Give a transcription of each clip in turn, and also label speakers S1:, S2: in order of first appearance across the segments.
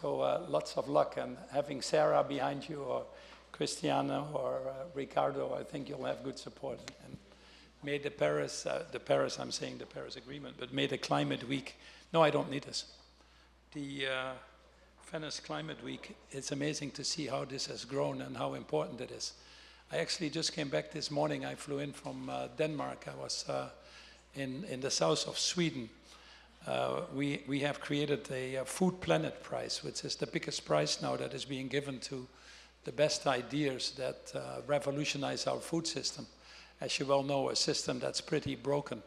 S1: So lots of luck, and having Sarah behind you, or Cristiano, or Ricardo, I think you'll have good support. And may the Paris Agreement, but may the Climate Week, no, I don't need this. The Venice Climate Week, it's amazing to see how this has grown and how important it is. I actually just came back this morning. I flew in from Denmark. I was in the south of Sweden. We have created a Food Planet Prize, which is the biggest prize now that is being given to the best ideas that revolutionize our food system. As you well know, a system that's pretty broken.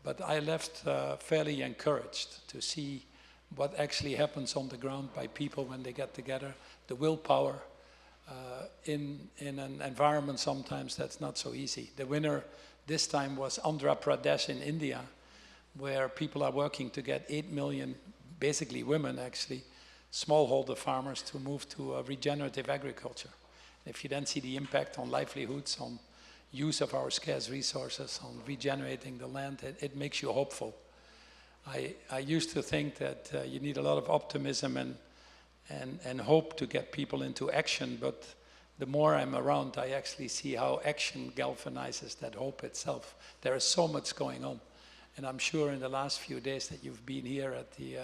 S1: But I left fairly encouraged to see what actually happens on the ground by people when they get together, the willpower in an environment sometimes that's not so easy. The winner this time was Andhra Pradesh in India, where people are working to get 8 million, basically women actually, smallholder farmers to move to regenerative agriculture. If you then see the impact on livelihoods, on use of our scarce resources, on regenerating the land, it makes you hopeful. I used to think that you need a lot of optimism and hope to get people into action, but the more I'm around, I actually see how action galvanizes that hope itself. There is so much going on. And I'm sure in the last few days that you've been here at the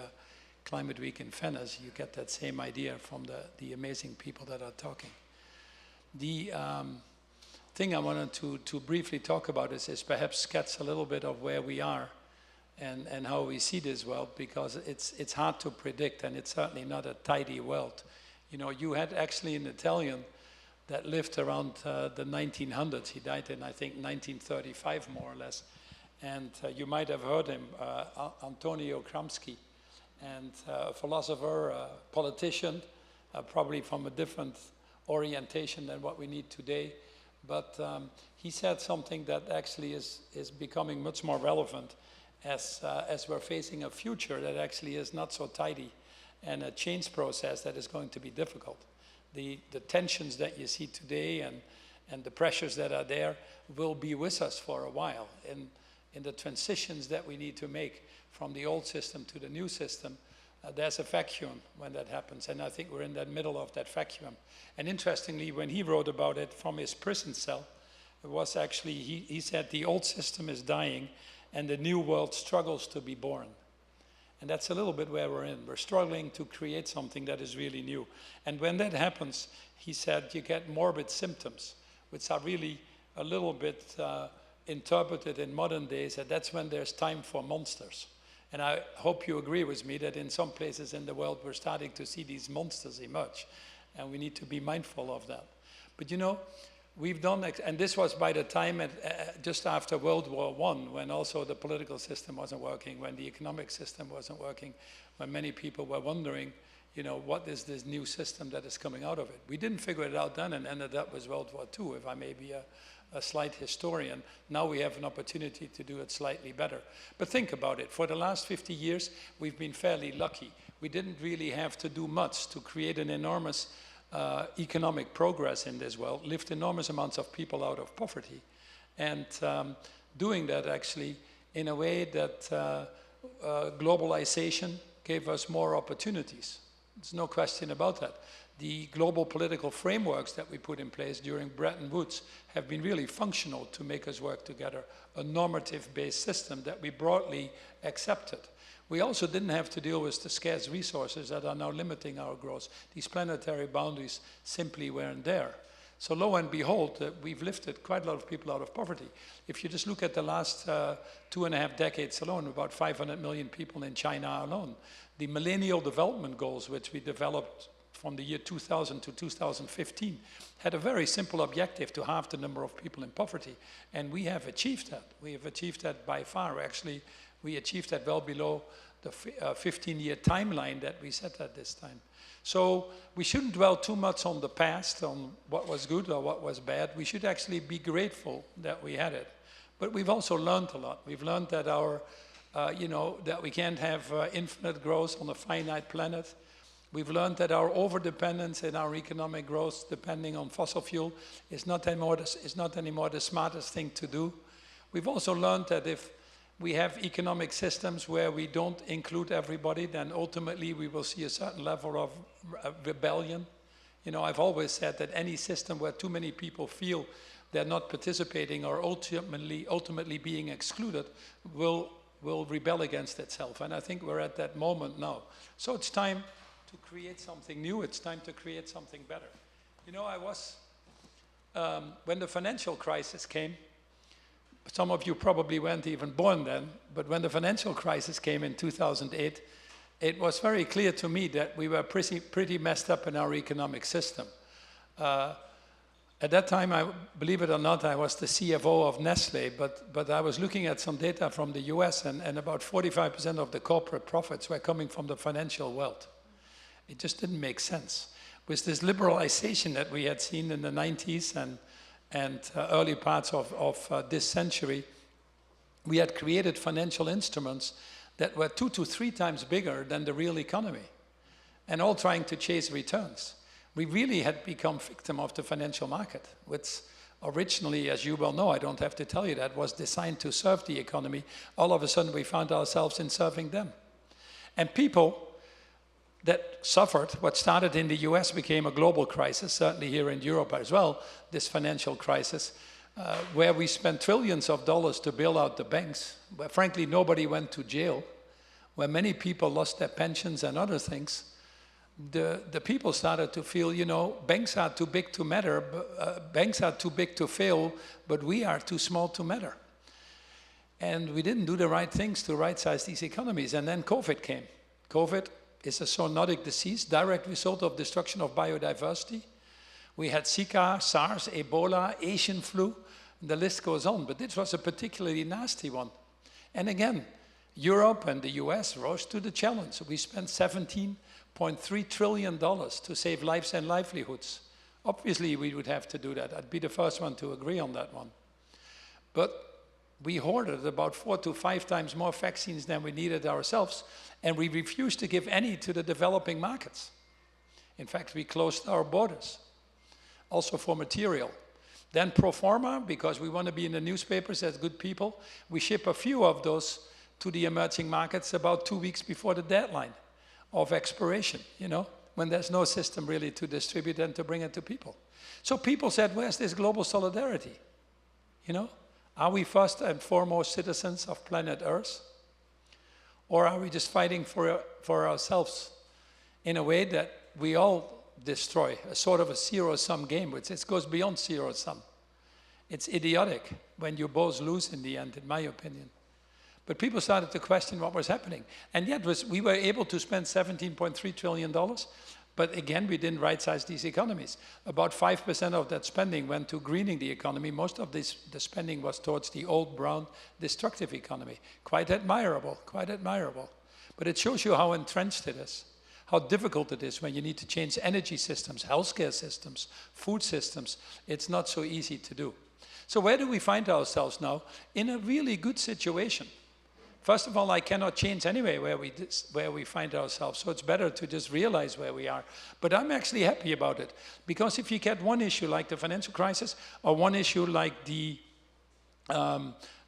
S1: Climate Week in Venice, you get that same idea from the amazing people that are talking. The thing I wanted to briefly talk about is perhaps sketch a little bit of where we are and how we see this world, because it's hard to predict, and it's certainly not a tidy world. You know, you had actually an Italian that lived around the 1900s. He died in, I think, 1935, more or less. And you might have heard him, Antonio Gramsci, and a philosopher, a politician, probably from a different orientation than what we need today. But he said something that actually is becoming much more relevant as we're facing a future that actually is not so tidy, and a change process that is going to be difficult. The tensions that you see today and the pressures that are there will be with us for a while. In the transitions that we need to make from the old system to the new system, there's a vacuum when that happens, and I think we're in the middle of that vacuum. And interestingly, when he wrote about it from his prison cell, it was actually, he said the old system is dying and the new world struggles to be born. And that's a little bit where we're in. We're struggling to create something that is really new. And when that happens, he said, you get morbid symptoms, which are really a little bit interpreted in modern days, that that's when there's time for monsters. And I hope you agree with me that in some places in the world we're starting to see these monsters emerge, and we need to be mindful of that. But you know, we've done, and this was by the time just after World War I, when also the political system wasn't working, when the economic system wasn't working, when many people were wondering, you know, what is this new system that is coming out of it? We didn't figure it out then, and ended up with World War II, if I may be a slight historian. Now we have an opportunity to do it slightly better. But think about it. For the last 50 years, we've been fairly lucky. We didn't really have to do much to create an enormous economic progress in this world, lift enormous amounts of people out of poverty, and doing that actually in a way that globalization gave us more opportunities. There's no question about that. The global political frameworks that we put in place during Bretton Woods have been really functional to make us work together, a normative-based system that we broadly accepted. We also didn't have to deal with the scarce resources that are now limiting our growth. These planetary boundaries simply weren't there. So lo and behold, we've lifted quite a lot of people out of poverty. If you just look at the last 2.5 decades alone, about 500 million people in China alone. The Millennial Development Goals, which we developed from the year 2000 to 2015, had a very simple objective to halve the number of people in poverty. And we have achieved that. We have achieved that by far. Actually, we achieved that well below the 15-year timeline that we set at this time. So we shouldn't dwell too much on the past, on what was good or what was bad. We should actually be grateful that we had it. But we've also learned a lot. We've learned that that we can't have infinite growth on a finite planet. We've learned that our overdependence in our economic growth, depending on fossil fuel, is not anymore the smartest thing to do. We've also learned that if we have economic systems where we don't include everybody, then ultimately we will see a certain level of rebellion. You know, I've always said that any system where too many people feel they're not participating or ultimately being excluded will rebel against itself. And I think we're at that moment now. So it's time to create something new. It's time to create something better. You know, when the financial crisis came, some of you probably weren't even born then, but when the financial crisis came in 2008, it was very clear to me that we were pretty messed up in our economic system. At that time, believe it or not, I was the CFO of Nestle, but I was looking at some data from the US, and about 45% of the corporate profits were coming from the financial world. It just didn't make sense. With this liberalization that we had seen in the 90s and early parts of this century, we had created financial instruments that were 2 to 3 times bigger than the real economy, and all trying to chase returns. We really had become victim of the financial market, which originally, as you well know, I don't have to tell you that, was designed to serve the economy. All of a sudden, we found ourselves in serving them. And people that suffered, what started in the US became a global crisis, certainly here in Europe as well, this financial crisis, where we spent trillions of dollars to bail out the banks, where frankly nobody went to jail, where many people lost their pensions and other things. The people started to feel, you know, banks are too big to matter, banks are too big to fail, but we are too small to matter. And we didn't do the right things to right-size these economies. And then COVID came. COVID is a zoonotic disease, direct result of destruction of biodiversity. We had Zika, SARS, Ebola, Asian flu, and the list goes on. But this was a particularly nasty one. And again, Europe and the US rose to the challenge. We spent $17.3 trillion to save lives and livelihoods. Obviously, we would have to do that. I'd be the first one to agree on that one. But we hoarded about 4 to 5 times more vaccines than we needed ourselves, and we refused to give any to the developing markets. In fact, we closed our borders, also for material. Then pro forma, because we want to be in the newspapers as good people, we ship a few of those to the emerging markets about 2 weeks before the deadline of expiration, you know, when there's no system really to distribute and to bring it to people. So people said, where's this global solidarity? You know, are we first and foremost citizens of planet Earth? Or are we just fighting for ourselves in a way that we all destroy, a sort of a zero-sum game, which it goes beyond zero-sum. It's idiotic when you both lose in the end, in my opinion. But people started to question what was happening. And yet we were able to spend $17.3 trillion, but again, we didn't right-size these economies. About 5% of that spending went to greening the economy. Most of the spending was towards the old, brown, destructive economy. Quite admirable, quite admirable. But it shows you how entrenched it is, how difficult it is when you need to change energy systems, healthcare systems, food systems. It's not so easy to do. So where do we find ourselves now? In a really good situation. First of all, I cannot change anyway where we find ourselves, so it's better to just realize where we are. But I'm actually happy about it, because if you get one issue like the financial crisis, or one issue like the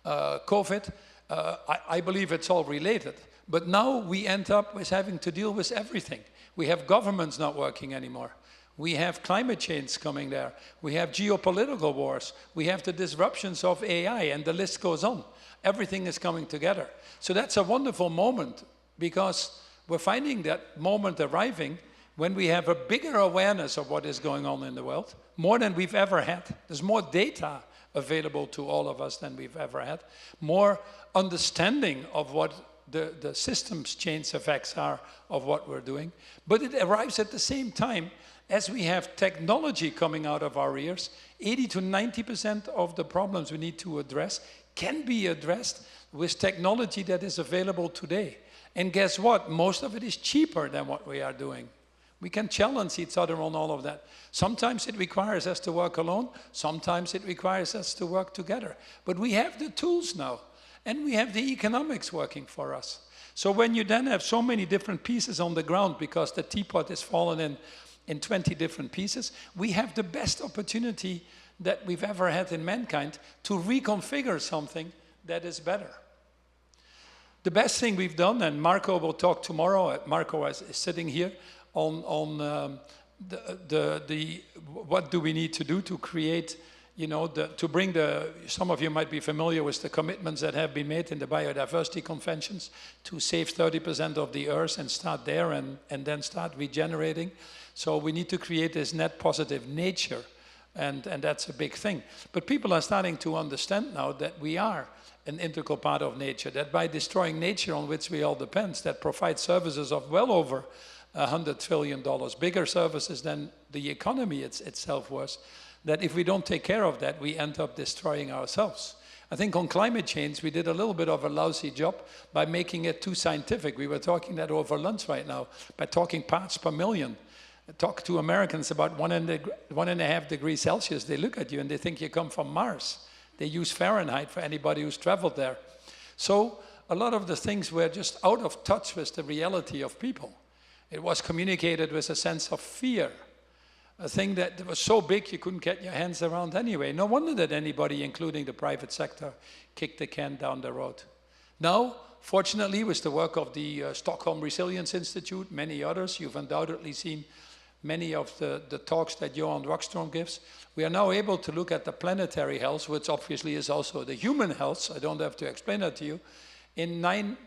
S1: COVID, I believe it's all related. But now we end up with having to deal with everything. We have governments not working anymore. We have climate change coming there. We have geopolitical wars. We have the disruptions of AI, and the list goes on. Everything is coming together. So that's a wonderful moment, because we're finding that moment arriving when we have a bigger awareness of what is going on in the world, more than we've ever had. There's more data available to all of us than we've ever had, more understanding of what the systems change effects are of what we're doing. But it arrives at the same time as we have technology coming out of our ears. 80 to 90% of the problems we need to address can be addressed with technology that is available today. And guess what? Most of it is cheaper than what we are doing. We can challenge each other on all of that. Sometimes it requires us to work alone. Sometimes it requires us to work together. But we have the tools now, and we have the economics working for us. So when you then have so many different pieces on the ground because the teapot is fallen in 20 different pieces, we have the best opportunity that we've ever had in mankind to reconfigure something that is better. The best thing we've done, and Marco will talk tomorrow, Marco is sitting here, on what do we need to do to create, you know, to bring some of you might be familiar with the commitments that have been made in the biodiversity conventions to save 30% of the earth and start there and then start regenerating. So we need to create this net positive nature, and that's a big thing. But people are starting to understand now that we are an integral part of nature, that by destroying nature on which we all depend, that provides services of well over $100 trillion, bigger services than the economy itself was, that if we don't take care of that, we end up destroying ourselves. I think on climate change, we did a little bit of a lousy job by making it too scientific. We were talking that over lunch right now, by talking parts per million. Talk to Americans about 1.5 degrees Celsius, they look at you and they think you come from Mars. They use Fahrenheit for anybody who's traveled there. So a lot of the things were just out of touch with the reality of people. It was communicated with a sense of fear, a thing that was so big you couldn't get your hands around anyway. No wonder that anybody, including the private sector, kicked the can down the road. Now, fortunately, with the work of the Stockholm Resilience Institute, many others, you've undoubtedly seen many of the talks that Johan Rockström gives. We are now able to look at the planetary health, which obviously is also the human health, I don't have to explain that to you, in nine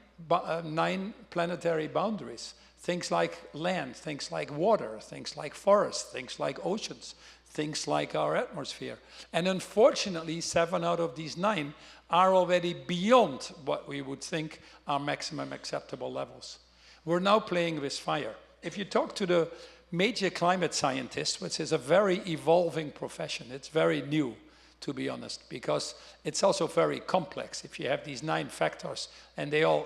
S1: planetary boundaries. Things like land, things like water, things like forests, things like oceans, things like our atmosphere. And unfortunately, 7 out of these 9 are already beyond what we would think are maximum acceptable levels. We're now playing with fire. If you talk to the major climate scientists, which is a very evolving profession, it's very new, to be honest, because it's also very complex. If you have these 9 factors and they're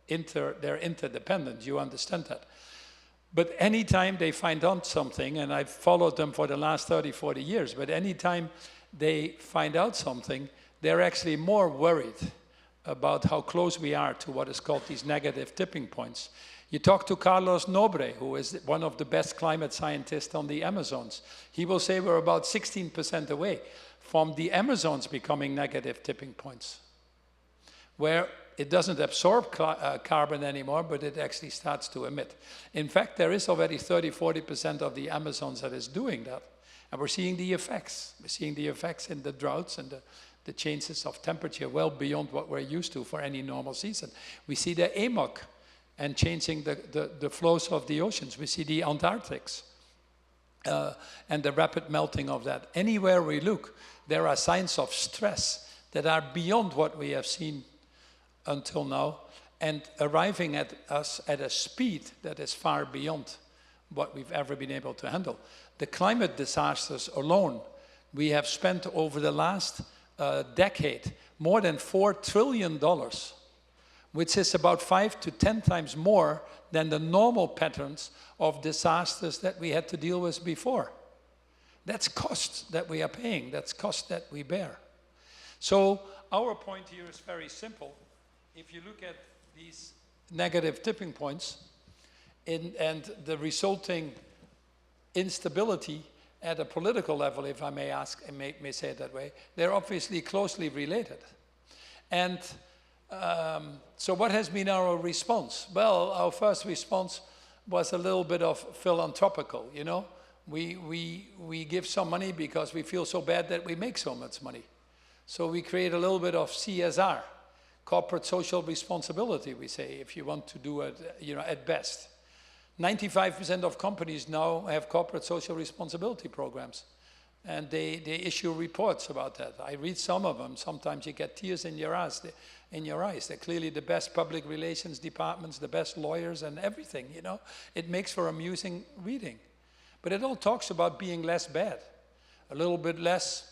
S1: interdependent, you understand that. But anytime they find out something, and I've followed them for the last 30, 40 years, but anytime they find out something, they're actually more worried about how close we are to what is called these negative tipping points. You talk to Carlos Nobre, who is one of the best climate scientists on the Amazons. He will say we're about 16% away from the Amazons becoming negative tipping points, where it doesn't absorb carbon anymore, but it actually starts to emit. In fact, there is already 30–40% of the Amazons that is doing that. And we're seeing the effects. We're seeing the effects in the droughts and the changes of temperature well beyond what we're used to for any normal season. We see the AMOC and changing the flows of the oceans. We see the Antarctics and the rapid melting of that. Anywhere we look, there are signs of stress that are beyond what we have seen until now, and arriving at us at a speed that is far beyond what we've ever been able to handle. The climate disasters alone, we have spent over the last decade more than $4 trillion, which is about 5 to 10 times more than the normal patterns of disasters that we had to deal with before. That's cost that we are paying, that's cost that we bear. So our point here is very simple. If you look at these negative tipping points and the resulting instability at a political level, if I may ask, and may say it that way, they're obviously closely related. And so what has been our response? Well, our first response was a little bit of philanthropical, you know. We give some money because we feel so bad that we make so much money. So we create a little bit of CSR. Corporate social responsibility, we say, if you want to do it, you know, at best. 95% of companies now have corporate social responsibility programs, and they issue reports about that. I read some of them. Sometimes you get tears in your eyes. They're clearly the best public relations departments, the best lawyers, and everything. You know, it makes for amusing reading. But it all talks about being less bad, a little bit less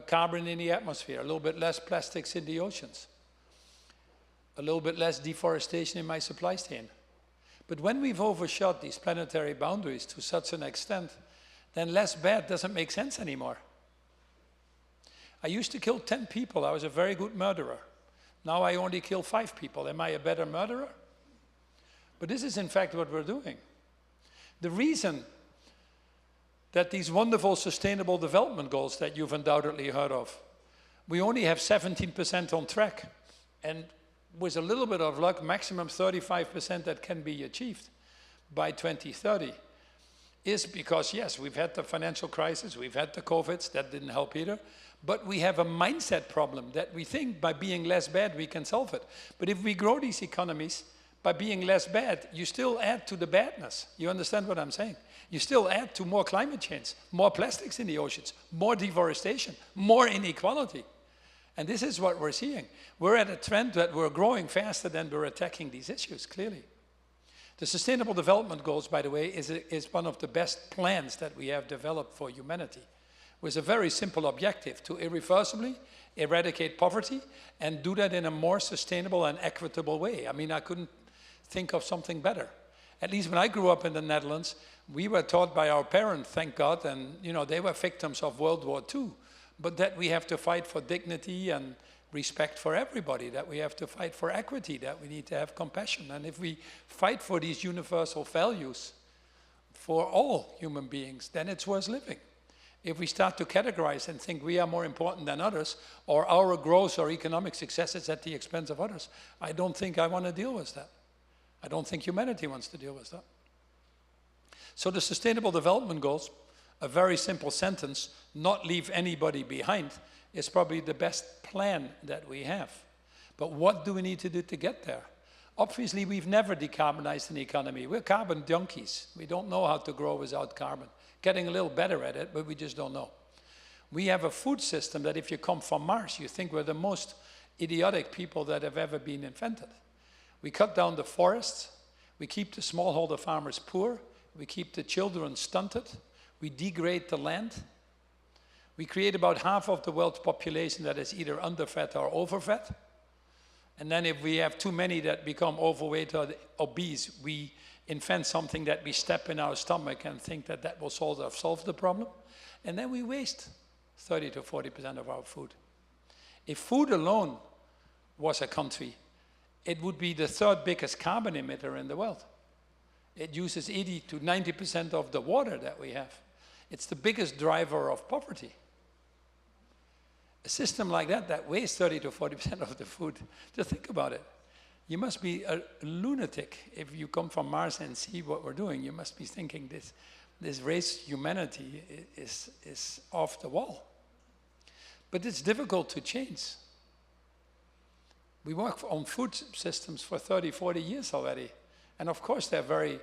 S1: carbon in the atmosphere, a little bit less plastics in the oceans, a little bit less deforestation in my supply chain. But when we've overshot these planetary boundaries to such an extent, then less bad doesn't make sense anymore. I used to kill 10 people. I was a very good murderer. Now I only kill 5 people. Am I a better murderer? But this is in fact what we're doing. The reason that these wonderful sustainable development goals that you've undoubtedly heard of, we only have 17% on track. And with a little bit of luck, maximum 35% that can be achieved by 2030 is because, yes, we've had the financial crisis, we've had the COVIDs, that didn't help either, but we have a mindset problem that we think by being less bad, we can solve it. But if we grow these economies by being less bad, you still add to the badness. You understand what I'm saying? You still add to more climate change, more plastics in the oceans, more deforestation, more inequality. And this is what we're seeing. We're at a trend that we're growing faster than we're attacking these issues, clearly. The Sustainable Development Goals, by the way, is one of the best plans that we have developed for humanity, with a very simple objective: to irreversibly eradicate poverty and do that in a more sustainable and equitable way. I mean, I couldn't think of something better. At least when I grew up in the Netherlands, we were taught by our parents, thank God, and you know, they were victims of World War II, but that we have to fight for dignity and respect for everybody, that we have to fight for equity, that we need to have compassion. And if we fight for these universal values for all human beings, then it's worth living. If we start to categorize and think we are more important than others, or our growth or economic success is at the expense of others, I don't think I want to deal with that. I don't think humanity wants to deal with that. So the Sustainable Development Goals, a very simple sentence, not leave anybody behind, is probably the best plan that we have. But what do we need to do to get there? Obviously, we've never decarbonized an economy. We're carbon junkies. We don't know how to grow without carbon. Getting a little better at it, but we just don't know. We have a food system that if you come from Mars, you think we're the most idiotic people that have ever been invented. We cut down the forests, we keep the smallholder farmers poor, we keep the children stunted, we degrade the land. We create about half of the world's population that is either underfed or overfed. And then if we have too many that become overweight or obese, we invent something that we step in our stomach and think that that will solve the problem. And then we waste 30 to 40% of our food. If food alone was a country, it would be the third biggest carbon emitter in the world. It uses 80 to 90% of the water that we have. It's the biggest driver of poverty. A system like that, that wastes 30 to 40% of the food, just think about it. You must be a lunatic if you come from Mars and see what we're doing. You must be thinking this race humanity is off the wall. But it's difficult to change. We work on food systems for 30, 40 years already. And of course, they're very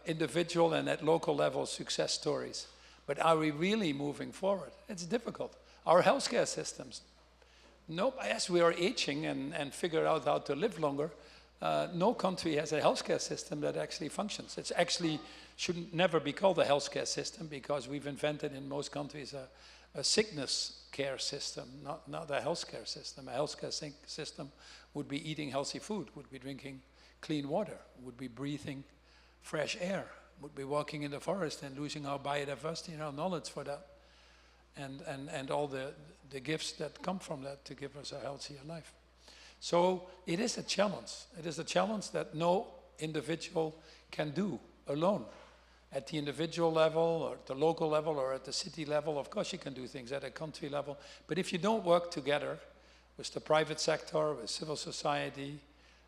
S1: individual and at local level success stories. But are we really moving forward? It's difficult. Our healthcare systems, as we are aging and figure out how to live longer, no country has a healthcare system that actually functions. It's actually should never be called a healthcare system because we've invented in most countries a sickness care system, not a healthcare system. A healthcare system would be eating healthy food, would be drinking clean water, would be breathing fresh air, would be walking in the forest and losing our biodiversity and our knowledge for that. And all the gifts that come from that to give us a healthier life. So it is a challenge. It is a challenge that no individual can do alone. At the individual level, or at the local level, or at the city level, of course you can do things at a country level. But if you don't work together with the private sector, with civil society,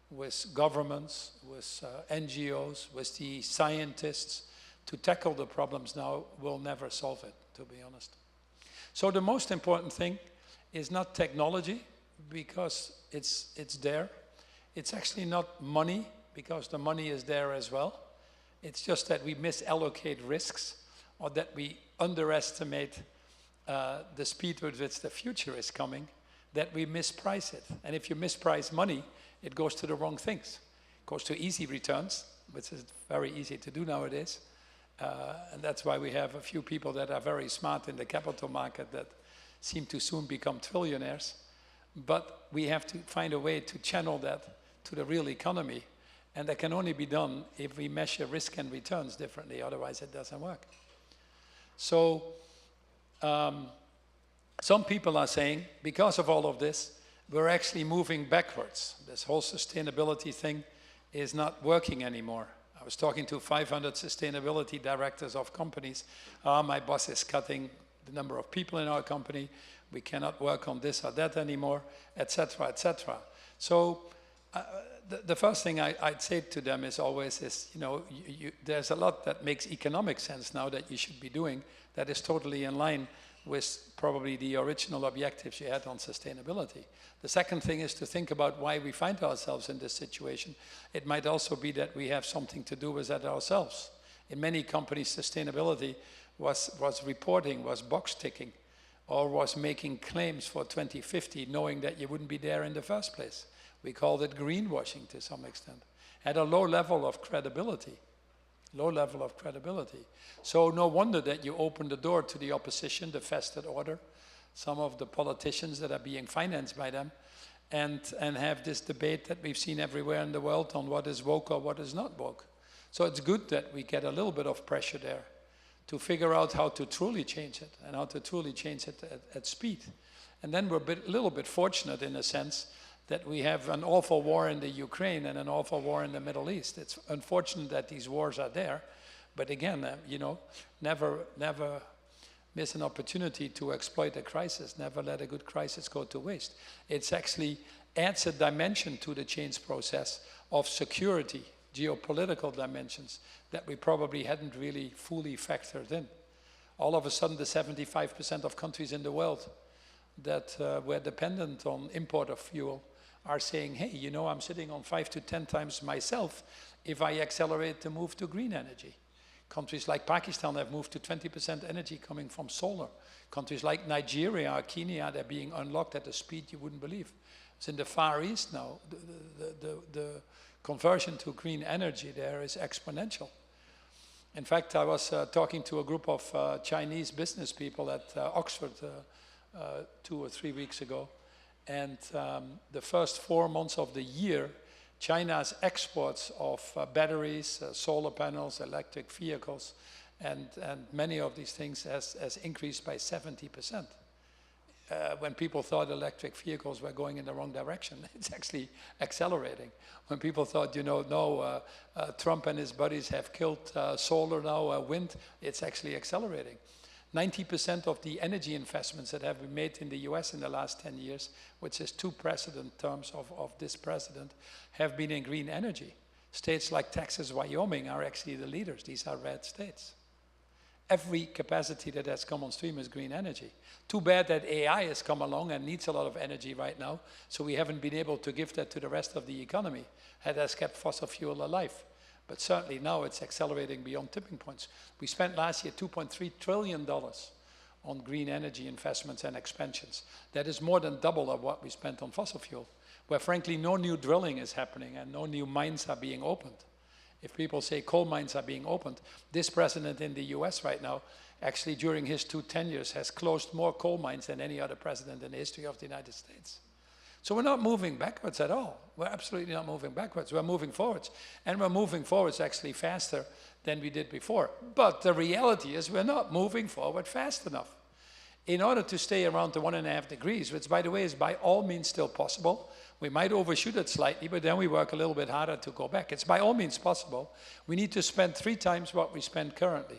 S1: with governments, with NGOs, with the scientists, to tackle the problems now, we'll never solve it, to be honest. So the most important thing is not technology, because it's there. It's actually not money, because the money is there as well. It's just that we misallocate risks, or that we underestimate the speed with which the future is coming, that we misprice it. And if you misprice money, it goes to the wrong things. It goes to easy returns, which is very easy to do nowadays. And that's why we have a few people that are very smart in the capital market that seem to soon become trillionaires. But we have to find a way to channel that to the real economy. And that can only be done if we measure risk and returns differently, otherwise it doesn't work. So some people are saying, because of all of this, we're actually moving backwards. This whole sustainability thing is not working anymore. I was talking to 500 sustainability directors of companies. My boss is cutting the number of people in our company. We cannot work on this or that anymore, etc., etc. So the first thing I'd say to them is always is, you know, there's a lot that makes economic sense now that you should be doing that is totally in line with probably the original objectives you had on sustainability. The second thing is to think about why we find ourselves in this situation. It might also be that we have something to do with that ourselves. In many companies, sustainability was reporting, was box ticking, or was making claims for 2050, knowing that you wouldn't be there in the first place. We called it greenwashing to some extent. Had a low level of credibility. Low level of credibility. So no wonder that you open the door to the opposition, the vested order, some of the politicians that are being financed by them, and have this debate that we've seen everywhere in the world on what is woke or what is not woke. So it's good that we get a little bit of pressure there to figure out how to truly change it and how to truly change it at speed. And then we're a little bit fortunate in a sense that we have an awful war in the Ukraine and an awful war in the Middle East. It's unfortunate that these wars are there, but again, you know, never miss an opportunity to exploit a crisis. Never let a good crisis go to waste. It's actually adds a dimension to the change process of security, geopolitical dimensions that we probably hadn't really fully factored in. All of a sudden, the 75% of countries in the world that were dependent on import of fuel are saying, hey, you know, I'm sitting on 5 to 10 times myself if I accelerate the move to green energy. Countries like Pakistan have moved to 20% energy coming from solar. Countries like Nigeria or Kenya, they're being unlocked at a speed you wouldn't believe. It's in the Far East now. The conversion to green energy there is exponential. In fact, I was talking to a group of Chinese business people at Oxford 2 or 3 weeks ago. And the first 4 months of the year, China's exports of batteries, solar panels, electric vehicles, and many of these things has increased by 70%. When people thought electric vehicles were going in the wrong direction, it's actually accelerating. When people thought, you know, no, Trump and his buddies have killed solar now, wind, it's actually accelerating. 90% of the energy investments that have been made in the US in the last 10 years, which is 2 precedent terms of this president, have been in green energy. States like Texas, Wyoming are actually the leaders. These are red states. Every capacity that has come on stream is green energy. Too bad that AI has come along and needs a lot of energy right now, so we haven't been able to give that to the rest of the economy. It has kept fossil fuel alive. But certainly now it's accelerating beyond tipping points. We spent last year $2.3 trillion on green energy investments and expansions. That is more than double of what we spent on fossil fuel, where frankly no new drilling is happening and no new mines are being opened. If people say coal mines are being opened, this president in the US right now, actually during his 2 tenures, has closed more coal mines than any other president in the history of the United States. So we're not moving backwards at all. We're absolutely not moving backwards. We're moving forwards. And we're moving forwards actually faster than we did before. But the reality is we're not moving forward fast enough. In order to stay around the 1.5 degrees, which by the way is by all means still possible, we might overshoot it slightly, but then we work a little bit harder to go back. It's by all means possible. We need to spend 3 times what we spend currently.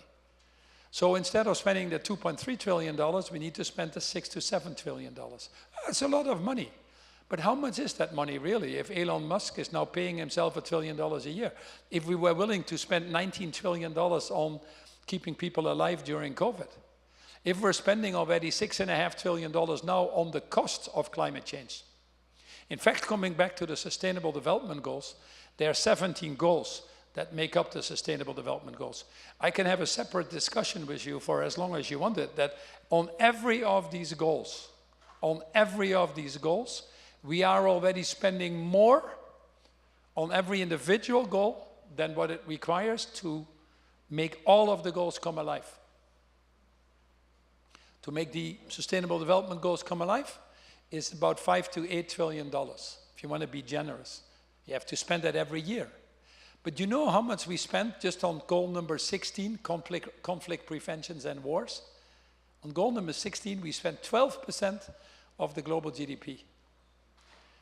S1: So instead of spending the $2.3 trillion, we need to spend the $6 to $7 trillion. That's a lot of money. But how much is that money really if Elon Musk is now paying himself $1 trillion a year? If we were willing to spend $19 trillion on keeping people alive during COVID? If we're spending already $6.5 trillion now on the costs of climate change? In fact, coming back to the Sustainable Development Goals, there are 17 goals that make up the Sustainable Development Goals. I can have a separate discussion with you for as long as you want it, that on every of these goals, we are already spending more on every individual goal than what it requires to make all of the goals come alive. To make the Sustainable Development Goals come alive is about $5 to $8 trillion, if you want to be generous. You have to spend that every year. But you know how much we spent just on goal number 16, conflict preventions and wars? On goal number 16, we spent 12% of the global GDP.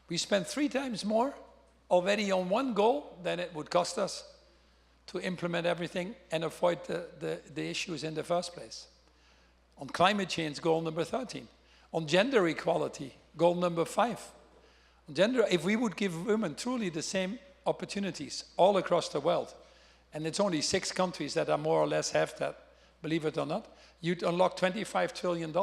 S1: We spent 3 times more already on one goal than it would cost us to implement everything and avoid the issues in the first place. On climate change, goal number 13. On gender equality, goal number 5. Gender, if we would give women truly the same opportunities all across the world, and it's only 6 countries that are more or less have that, believe it or not, you'd unlock $25 trillion,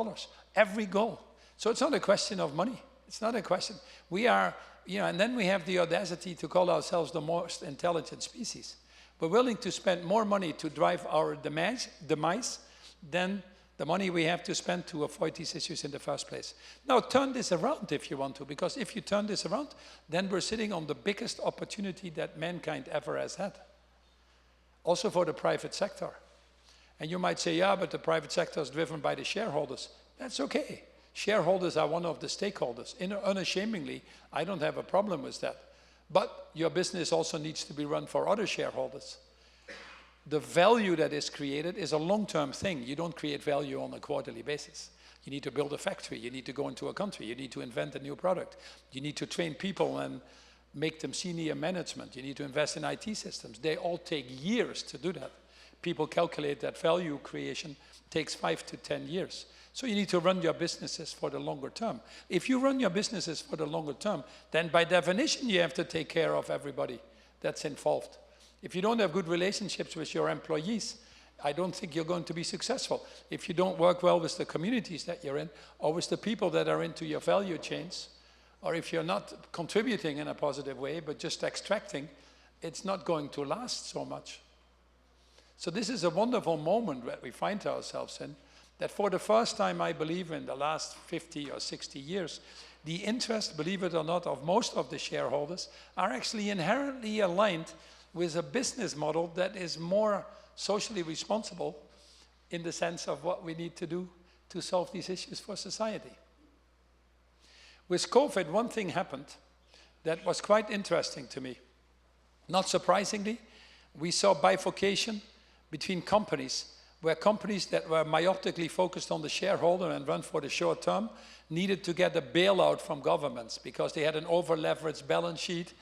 S1: every goal. So it's not a question of money. It's not a question. We are, and then we have the audacity to call ourselves the most intelligent species. We're willing to spend more money to drive our demise than the money we have to spend to avoid these issues in the first place. Now turn this around if you want to, because if you turn this around, then we're sitting on the biggest opportunity that mankind ever has had. Also for the private sector. And you might say, yeah, but the private sector is driven by the shareholders. That's okay. Shareholders are one of the stakeholders. Unashamedly, I don't have a problem with that. But your business also needs to be run for other shareholders. The value that is created is a long-term thing. You don't create value on a quarterly basis. You need to build a factory. You need to go into a country. You need to invent a new product. You need to train people and make them senior management. You need to invest in IT systems. They all take years to do that. People calculate that value creation takes 5 to 10 years. So you need to run your businesses for the longer term. If you run your businesses for the longer term, then by definition you have to take care of everybody that's involved. If you don't have good relationships with your employees, I don't think you're going to be successful. If you don't work well with the communities that you're in, or with the people that are into your value chains, or if you're not contributing in a positive way, but just extracting, it's not going to last so much. So this is a wonderful moment that we find ourselves in, that for the first time, I believe, in the last 50 or 60 years, the interest, believe it or not, of most of the shareholders are actually inherently aligned with a business model that is more socially responsible in the sense of what we need to do to solve these issues for society. With COVID, one thing happened that was quite interesting to me. Not surprisingly, we saw bifurcation between companies, where companies that were myopically focused on the shareholder and run for the short term needed to get a bailout from governments because they had an over-leveraged balance sheet,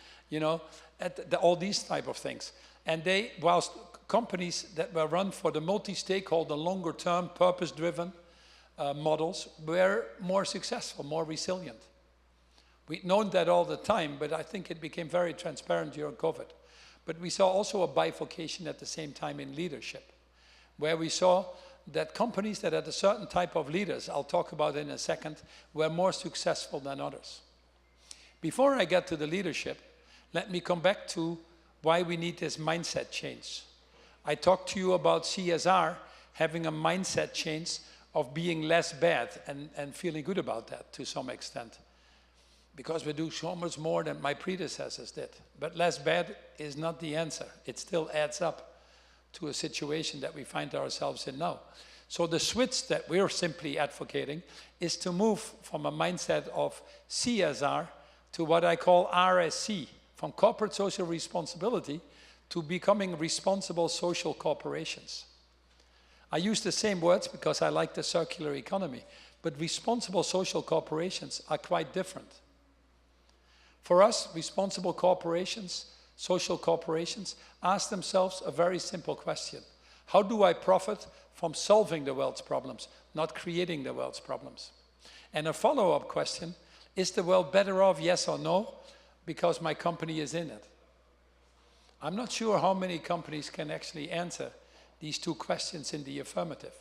S1: all these type of things. And whilst companies that were run for the multi-stakeholder, longer-term, purpose-driven models were more successful, more resilient. We'd known that all the time, but I think it became very transparent during COVID. But we saw also a bifurcation at the same time in leadership, where we saw that companies that had a certain type of leaders, I'll talk about in a second, were more successful than others. Before I get to the leadership, let me come back to why we need this mindset change. I talked to you about CSR having a mindset change of being less bad and feeling good about that to some extent. Because we do so much more than my predecessors did. But less bad is not the answer. It still adds up to a situation that we find ourselves in now. So the switch that we're simply advocating is to move from a mindset of CSR to what I call RSC, from corporate social responsibility to becoming responsible social corporations. I use the same words because I like the circular economy, but responsible social corporations are quite different. For us, responsible corporations, social corporations, ask themselves a very simple question. How do I profit from solving the world's problems, not creating the world's problems? And a follow-up question, is the world better off, yes or no, because my company is in it? I'm not sure how many companies can actually answer these two questions in the affirmative.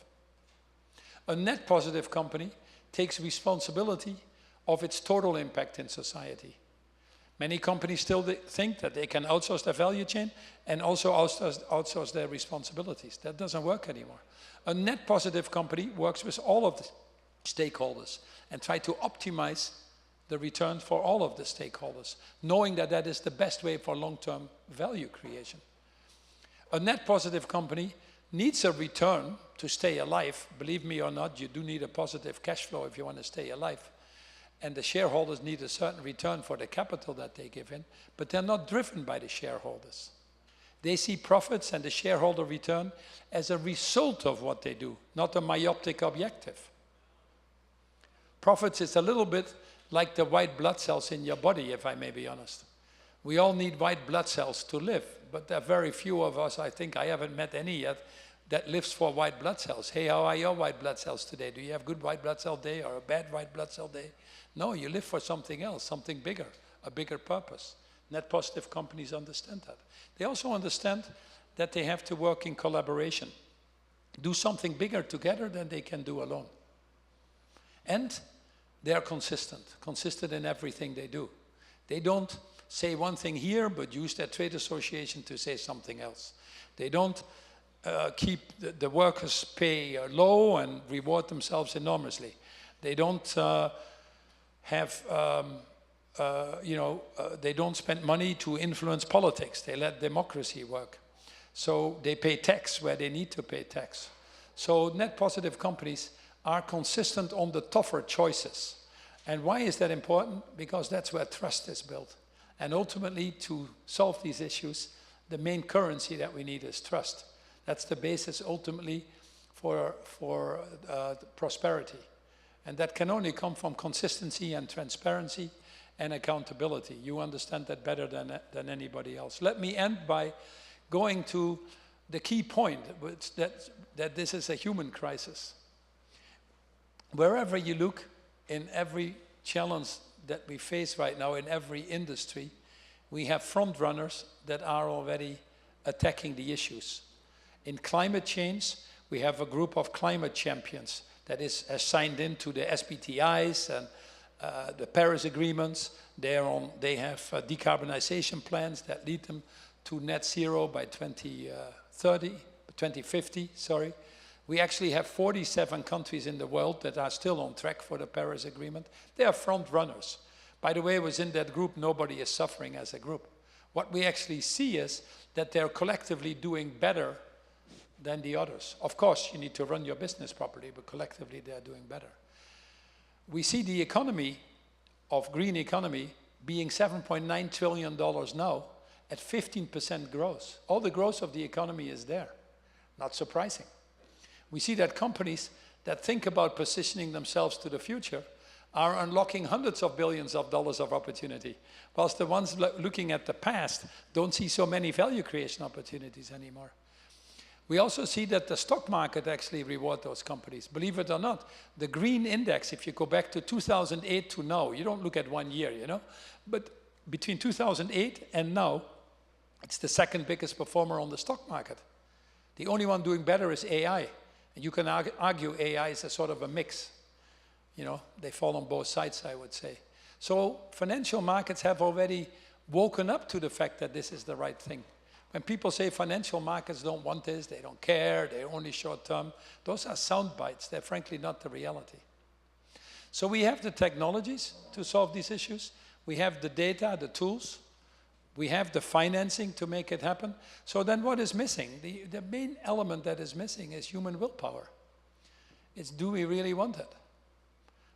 S1: A net positive company takes responsibility of its total impact in society. Many companies still think that they can outsource their value chain and also outsource their responsibilities. That doesn't work anymore. A net positive company works with all of the stakeholders and try to optimize the return for all of the stakeholders, knowing that that is the best way for long-term value creation. A net positive company needs a return to stay alive. Believe me or not, you do need a positive cash flow if you want to stay alive. And the shareholders need a certain return for the capital that they give in, but they're not driven by the shareholders. They see profits and the shareholder return as a result of what they do, not a myopic objective. Profits is a little bit like the white blood cells in your body, if I may be honest. We all need white blood cells to live, but there are very few of us, I think I haven't met any yet, that lives for white blood cells. Hey, how are your white blood cells today? Do you have good white blood cell day or a bad white blood cell day? No, you live for something else, something bigger, a bigger purpose. Net positive companies understand that. They also understand that they have to work in collaboration, do something bigger together than they can do alone. And they are consistent in everything they do. They don't say one thing here, but use their trade association to say something else. They don't keep the workers' pay low and reward themselves enormously. They don't they don't spend money to influence politics. They let democracy work. So they pay tax where they need to pay tax. So net positive companies are consistent on the tougher choices. And why is that important? Because that's where trust is built. And ultimately, to solve these issues, the main currency that we need is trust. That's the basis ultimately for prosperity. And that can only come from consistency and transparency and accountability. You understand that better than anybody else. Let me end by going to the key point, which that this is a human crisis. Wherever you look, in every challenge that we face right now, in every industry, we have front runners that are already attacking the issues. In climate change, we have a group of climate champions that has signed into the SBTIs and the Paris agreements. They have decarbonization plans that lead them to net zero by 2050. We actually have 47 countries in the world that are still on track for the Paris Agreement. They are front runners. By the way, within that group, nobody is suffering as a group. What we actually see is that they're collectively doing better than the others. Of course, you need to run your business properly, but collectively they're doing better. We see the economy of green economy being $7.9 trillion now at 15% growth. All the growth of the economy is there. Not surprising. We see that companies that think about positioning themselves to the future are unlocking hundreds of billions of dollars of opportunity, whilst the ones looking at the past don't see so many value creation opportunities anymore. We also see that the stock market actually rewards those companies. Believe it or not, the green index, if you go back to 2008 to now, you don't look at 1 year, but between 2008 and now, it's the second biggest performer on the stock market. The only one doing better is AI. And you can argue AI is a sort of a mix. They fall on both sides, I would say. So financial markets have already woken up to the fact that this is the right thing. When people say financial markets don't want this, they don't care, they're only short term, those are sound bites. They're frankly not the reality. So we have the technologies to solve these issues. We have the data, the tools. We have the financing to make it happen. So then what is missing? The main element that is missing is human willpower. It's, do we really want it?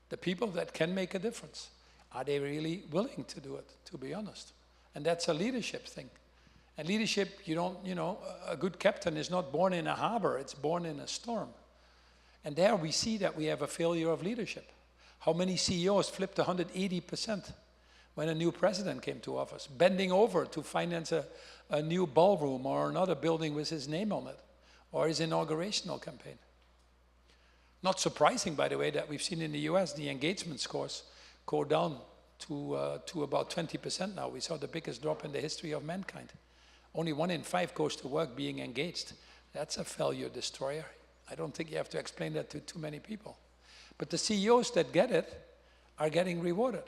S1: The people that can make a difference, are they really willing to do it, to be honest? And that's a leadership thing. And leadership, a good captain is not born in a harbor, it's born in a storm. And there we see that we have a failure of leadership. How many CEOs flipped 180% when a new president came to office, bending over to finance a new ballroom or another building with his name on it, or his inaugurational campaign. Not surprising, by the way, that we've seen in the US the engagement scores go down to about 20% now. We saw the biggest drop in the history of mankind. Only 1 in 5 goes to work being engaged. That's a failure destroyer. I don't think you have to explain that to too many people. But the CEOs that get it are getting rewarded.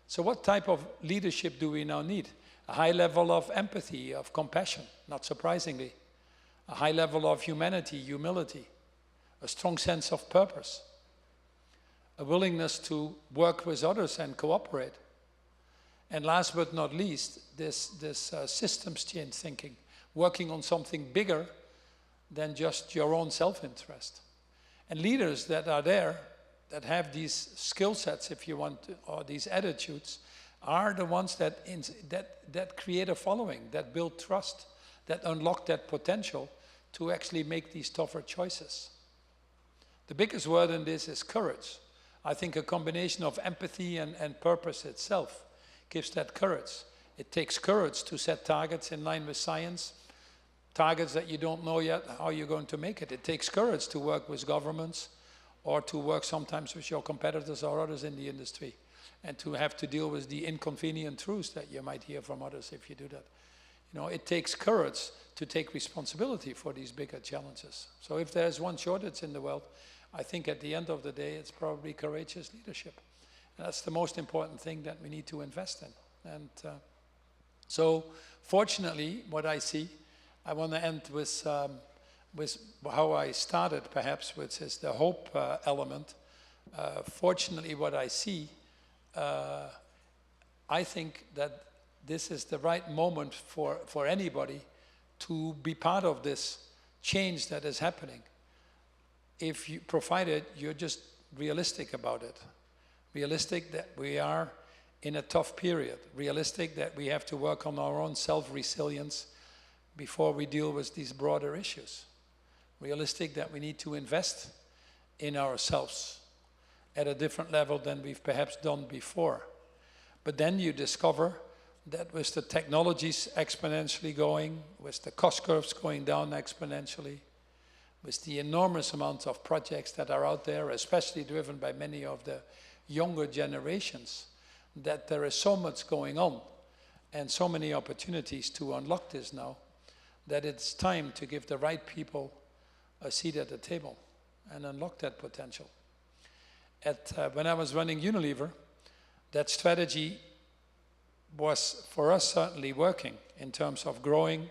S1: So what type of leadership do we now need? A high level of empathy, of compassion, not surprisingly. A high level of humanity, humility. A strong sense of purpose. A willingness to work with others and cooperate. And last but not least, this systems change thinking, working on something bigger than just your own self-interest. And leaders that are there, that have these skill sets, if you want, or these attitudes, are the ones that create a following, that build trust, that unlock that potential to actually make these tougher choices. The biggest word in this is courage. I think a combination of empathy and purpose itself gives that courage. It takes courage to set targets in line with science, targets that you don't know yet how you're going to make it. It takes courage to work with governments or to work sometimes with your competitors or others in the industry. and to have to deal with the inconvenient truths that you might hear from others if you do that. You know, it takes courage to take responsibility for these bigger challenges. So if there's one shortage in the world, I think at the end of the day, it's probably courageous leadership. And that's the most important thing that we need to invest in. And so fortunately, what I see, I want to end with how I started perhaps, which is the hope element. Fortunately, what I see, I think that this is the right moment for anybody to be part of this change that is happening. If you, provided you're just realistic about it, realistic that we are in a tough period, realistic that we have to work on our own self-resilience before we deal with these broader issues, realistic that we need to invest in ourselves at a different level than we've perhaps done before. But then you discover that with the technologies exponentially going, with the cost curves going down exponentially, with the enormous amounts of projects that are out there, especially driven by many of the younger generations, that there is so much going on and so many opportunities to unlock this now, that it's time to give the right people a seat at the table and unlock that potential. When I was running Unilever, that strategy was for us certainly working in terms of growing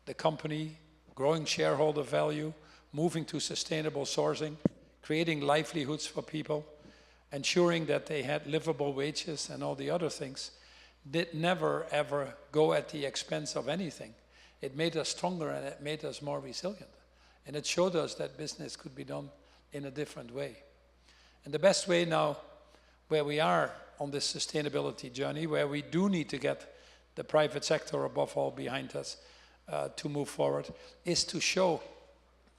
S1: the company, growing shareholder value, moving to sustainable sourcing, creating livelihoods for people, ensuring that they had livable wages and all the other things, did never ever go at the expense of anything. It made us stronger and it made us more resilient. And it showed us that business could be done in a different way. And the best way now, where we are on this sustainability journey, where we do need to get the private sector above all behind us to move forward, is to show,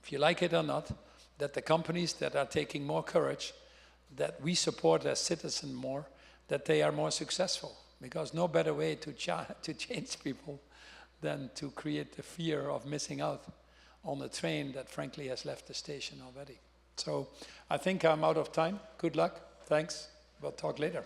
S1: if you like it or not, that the companies that are taking more courage, that we support as citizens more, that they are more successful. Because no better way to change people than to create the fear of missing out on a train that frankly has left the station already. So I think I'm out of time. Good luck. Thanks. We'll talk later.